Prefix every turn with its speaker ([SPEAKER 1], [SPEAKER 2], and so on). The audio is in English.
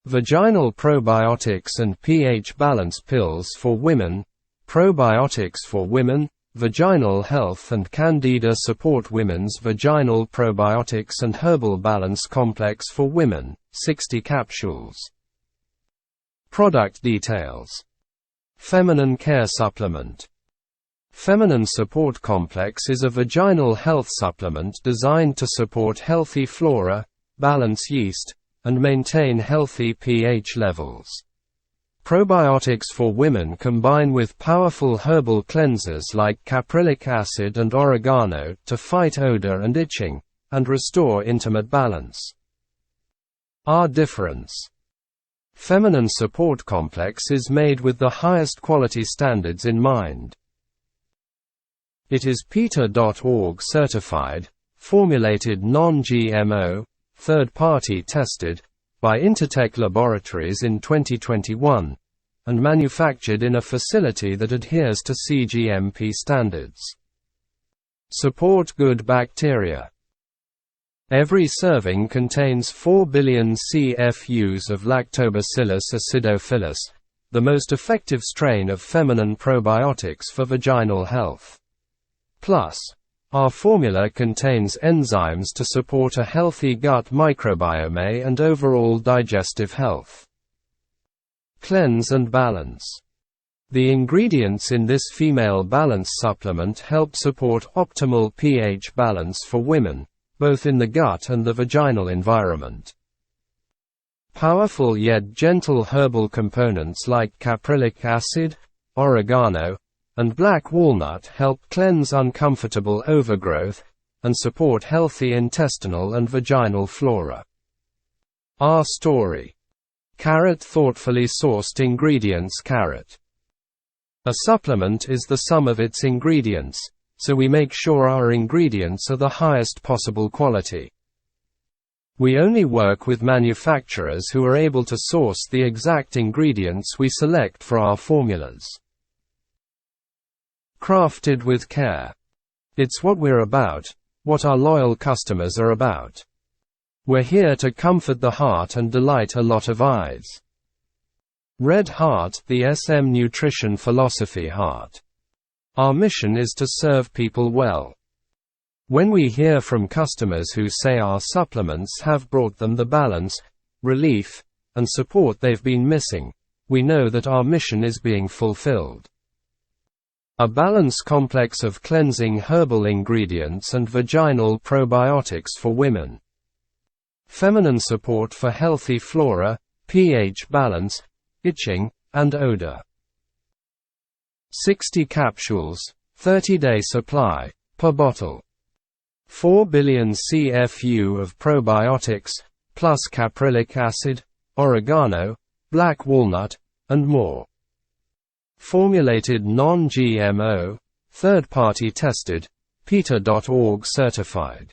[SPEAKER 1] Vaginal Probiotics and pH Balance Pills for Women, Probiotics for Women, Vaginal Health and Candida Support Women's Vaginal Probiotics and Herbal Balance Complex for Women, 60 capsules. Product details. Feminine Care Supplement. Feminine Support Complex is a vaginal health supplement designed to support healthy flora, balance yeast, and maintain healthy pH levels. Probiotics for women combine with powerful herbal cleansers like caprylic acid and oregano to fight odor and itching, and restore intimate balance. Our difference. Feminine Support Complex is made with the highest quality standards in mind. It is PETA.org certified, formulated non-GMO, third-party tested, by Intertek Laboratories in 2021, and manufactured in a facility that adheres to cGMP standards. Support good bacteria. Every serving contains 4 billion CFUs of Lactobacillus acidophilus, the most effective strain of feminine probiotics for vaginal health. Plus, our formula contains enzymes to support a healthy gut microbiome and overall digestive health. Cleanse and balance. The ingredients in this female balance supplement help support optimal pH balance for women, both in the gut and the vaginal environment. Powerful yet gentle herbal components like caprylic acid, oregano, and black walnut help cleanse uncomfortable overgrowth, and support healthy intestinal and vaginal flora. Our story. Carrot thoughtfully sourced ingredients. Carrot. A supplement is the sum of its ingredients, so we make sure our ingredients are the highest possible quality. We only work with manufacturers who are able to source the exact ingredients we select for our formulas. Crafted with care. It's what we're about, what our loyal customers are about. We're here to comfort the heart and delight a lot of eyes. Red Heart, the SM Nutrition Philosophy Heart. Our mission is to serve people well. When we hear from customers who say our supplements have brought them the balance, relief, and support they've been missing, we know that our mission is being fulfilled. A balance complex of cleansing herbal ingredients and vaginal probiotics for women. Feminine support for healthy flora, pH balance, itching, and odor. 60 capsules, 30-day supply, per bottle. 4 billion CFU of probiotics, plus caprylic acid, oregano, black walnut, and more. Formulated non-GMO, third-party tested, PETA.org certified.